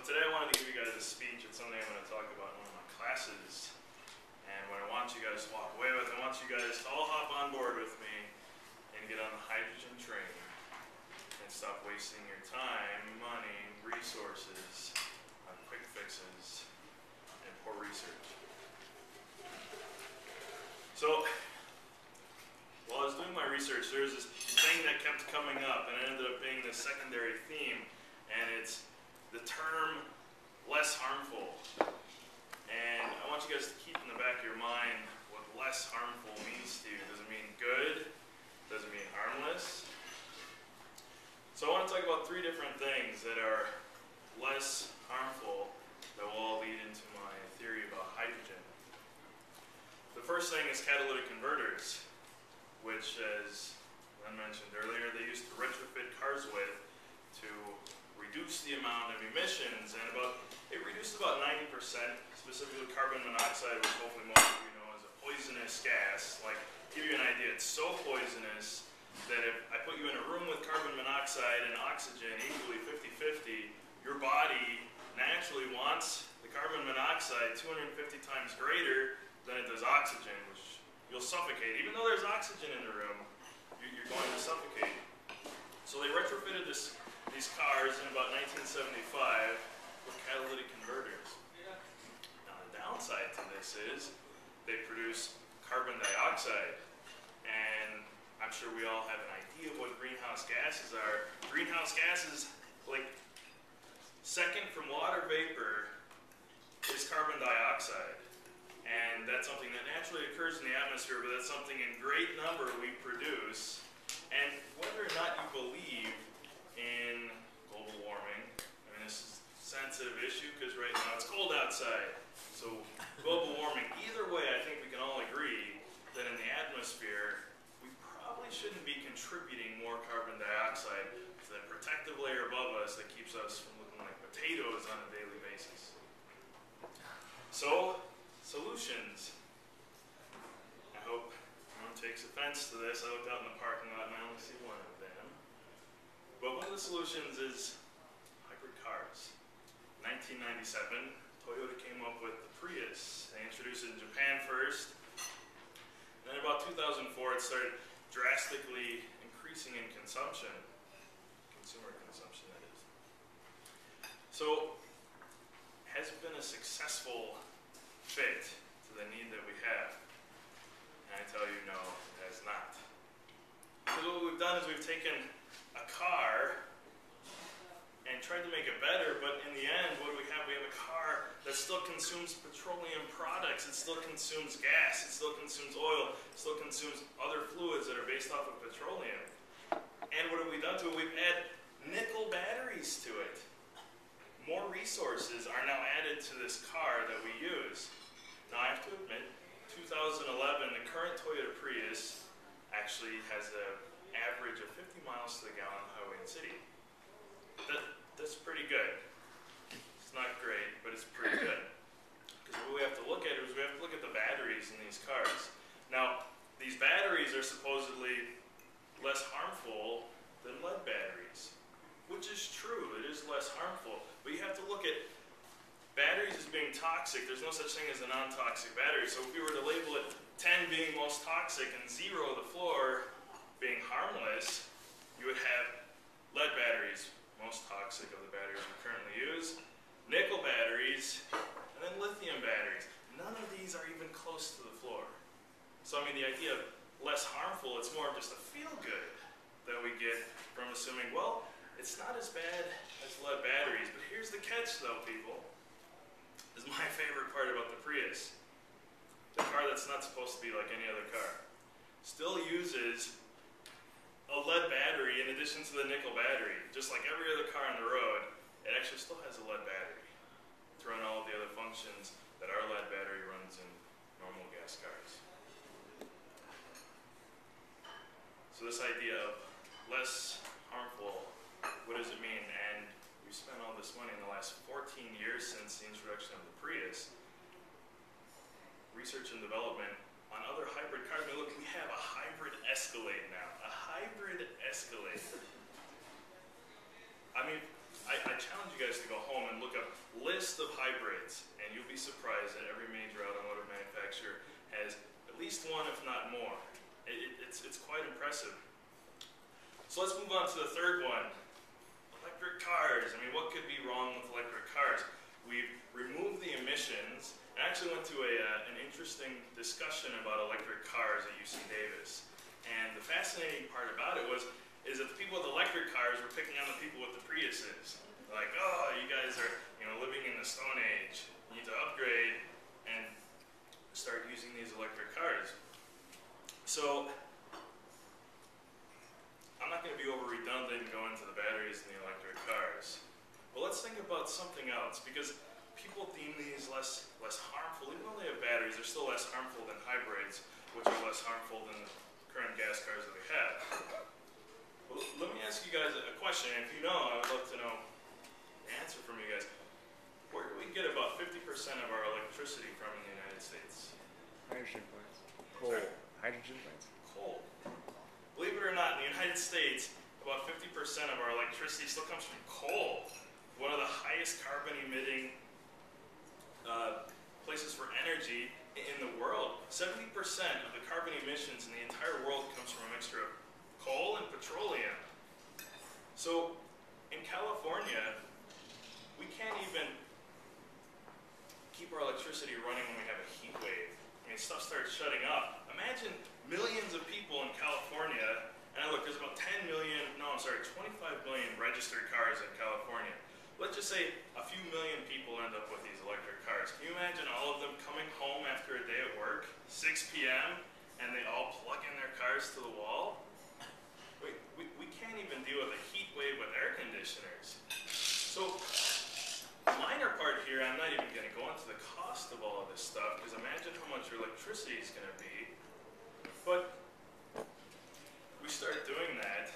today I wanted to give you guys a speech. It's something I'm going to talk about in one of my classes. And what I want you guys to walk away with, I want you guys to all hop on board with me and get on the hydrogen train and stop wasting your time, money, resources on quick fixes and poor research. So, while I was doing my research, there was this thing that kept coming up, and it ended up being this secondary theme, and it's the term less harmful. And I want you guys to keep in the back of your mind what less harmful means to you. Does it mean good? Does it mean harmless? So I want to talk about three different things that are less harmful that will all lead into my theory about hydrogen. The first thing is catalytic converters, which, as I mentioned earlier, they used to retrofit cars with to reduce the amount of emissions, and it reduced about 90%, specifically carbon monoxide, which hopefully most of you know is a poisonous gas. Like, to give you an idea, it's so poisonous that if I put you in a room with carbon monoxide and oxygen equally 50-50, your body naturally wants the carbon monoxide 250 times greater than it does oxygen, which you'll suffocate. Even though there's oxygen in the room, you're going to suffocate. So they retrofitted these cars in about 1975 with catalytic converters. Now the downside to this is they produce carbon dioxide, and I'm sure we all have an idea of what greenhouse gases are. Greenhouse gases, like second from water vapor, is carbon dioxide. And that's something that naturally occurs in the atmosphere, but that's something in great number we produce. And whether or not you believe in global warming, I mean, this is a sensitive issue because right now it's cold outside. So global warming, either way, I think we can all agree that in the atmosphere, we probably shouldn't be contributing more carbon dioxide to the protective layer above us that keeps us from looking like potatoes on a daily basis. So, solutions. I hope no one takes offense to this. I looked out in the parking lot and I only see one of them. But one of the solutions is hybrid cars. 1997, Toyota came up with the Prius. They introduced it in Japan first. And then about 2004, it started drastically increasing in consumption. Consumer consumption, that is. So, has it been a successful fit to the need that we have? And I tell you, no, it has not. Because what we've done is we've taken a car and tried to make it better, but in the end, what do we have? We have a car that still consumes petroleum products, it still consumes gas, it still consumes oil, it still consumes other fluids that are based off of petroleum. And what have we done to it? We've added nickel batteries to it. More resources are now added to this car that we use. Now I have to admit, 2011, the current Toyota Prius actually has an average of 50 miles to the gallon on the highway and city. That's pretty good. It's not great, but it's pretty good. Because what we have to look at is we have to look at the batteries in these cars. Now, these batteries are supposedly less harmful than lead batteries, which is true. It is less harmful. But you have to look at batteries as being toxic. There's no such thing as a non-toxic battery. So if we were to label it 10 being most toxic and 0, the floor, being harmless, you would have lead batteries, most toxic of the batteries we currently use, nickel batteries, and then lithium batteries. None of these are even close to the floor. So I mean, the idea of less harmful, it's more of just a feel-good that we get from assuming, well, it's not as bad as lead batteries. But here's the catch, though, people. This is my favorite part about the Prius. The car that's not supposed to be like any other car still uses a lead battery in addition to the nickel battery. Just like every other car on the road, it actually still has a lead battery to run all of the other functions that our lead battery runs in normal gas cars. So this idea of less harmful, what does it mean? And we've spent all this money in the last 14 years since the introduction of the Prius, research and development on other hybrid cars. I mean, look, we have a hybrid Escalade now. A hybrid Escalade. I mean, I challenge you guys to go home and look up list of hybrids, and you'll be surprised that every major automotive manufacturer has at least one, if not more. It's quite impressive. So let's move on to the third one. Electric cars. I mean, what could be wrong with electric cars? We've removed the emissions. I actually went to an interesting discussion about electric cars at UC Davis. And the fascinating part about it is that the people with electric cars were picking on the people with the Priuses. Like, oh, you guys are, living in the Stone Age. You need to upgrade and start using these electric cars. So I'm not going to be over redundant and go into the batteries in the electric cars. But let's think about something else, because people deem these less harmful. Even though they have batteries, they're still less harmful than hybrids, which are less harmful than the current gas cars that we have. Well, let me ask you guys a question. If you know, I would love to know the answer from you guys. Where do we get about 50% of our electricity from in the United States? Hydrogen plants. Coal. Sorry? Hydrogen plants. Coal. Believe it or not, in the United States, about 50% of our electricity still comes from coal. One of the highest carbon emitting places for energy in the world. 70% of the carbon emissions in the entire world comes from a mixture of coal and petroleum. So in California, we can't even keep our electricity running when we have a heat wave. I mean, stuff starts shutting up. Imagine millions of people in California, and look, there's about 25 million registered cars in California. Let's just say a few million people end up with these electric cars. Can you imagine all of them coming home after a day at work, 6 p.m., and they all plug in their cars to the wall? We can't even deal with a heat wave with air conditioners. So, the minor part here, I'm not even going to go into the cost of all of this stuff, because imagine how much your electricity is going to be. But we start doing that,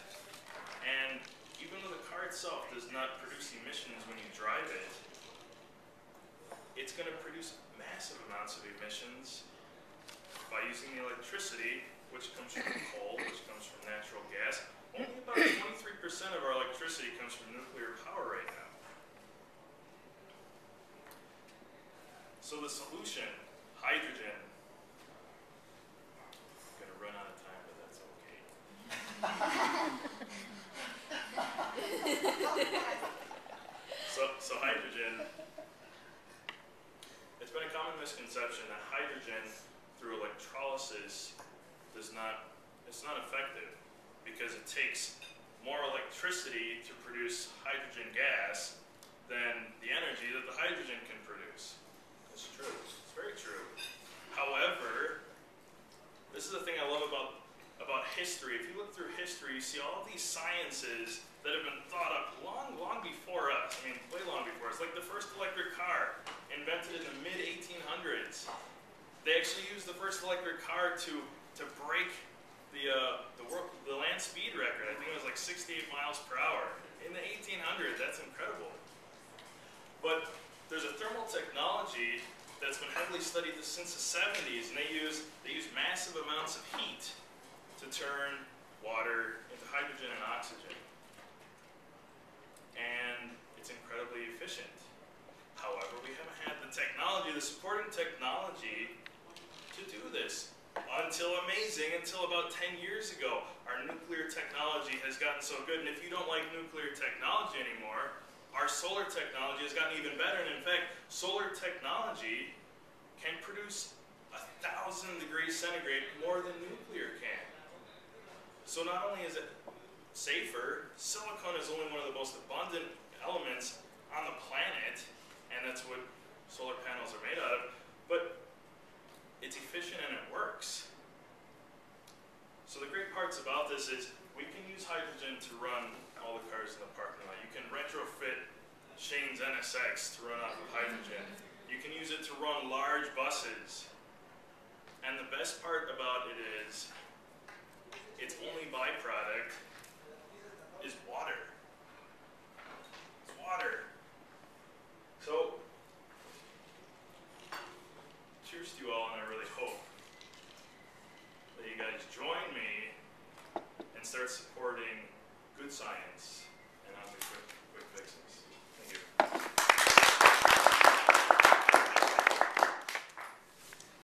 and even though the car itself does not produce emissions when you drive it, it's going to produce massive amounts of emissions by using the electricity, which comes from coal, which comes from natural gas. Only about 23% of our electricity comes from nuclear power right now. So the solution, hydrogen. I'm going to run out of time, but that's okay. So hydrogen, it's been a common misconception that hydrogen through electrolysis it's not effective, because it takes more electricity to produce hydrogen gas than the energy that the hydrogen can produce. It's true. It's very true. However, this is the thing I love about history. If you look through history, you see all of these sciences that have been thought up long before us. I mean, way long before us. Like the first electric car, invented in the mid-1800s. They actually used the first electric car to break the land speed record. I think it was like 68 miles per hour in the 1800s. That's incredible. But there's a thermal technology that's been heavily studied since the 70s, and they use massive amounts of heat to turn water into hydrogen and oxygen. And it's incredibly efficient. However, we haven't had the technology, the supporting technology to do this until about 10 years ago. Our nuclear technology has gotten so good, and if you don't like nuclear technology anymore, our solar technology has gotten even better. And in fact, solar technology can produce 1,000 degrees centigrade more than nuclear can. So not only is it safer, silicon is only one of the most abundant elements on the planet, and that's what solar panels are made out of, but it's efficient and it works. So the great parts about this is we can use hydrogen to run all the cars in the parking lot. You can retrofit Shane's NSX to run off of hydrogen. You can use it to run large buses. And the best part about it is its only byproduct is water. It's water. So, cheers to you all, and I really hope that you guys join me and start supporting good science and not the quick fixes. Thank you.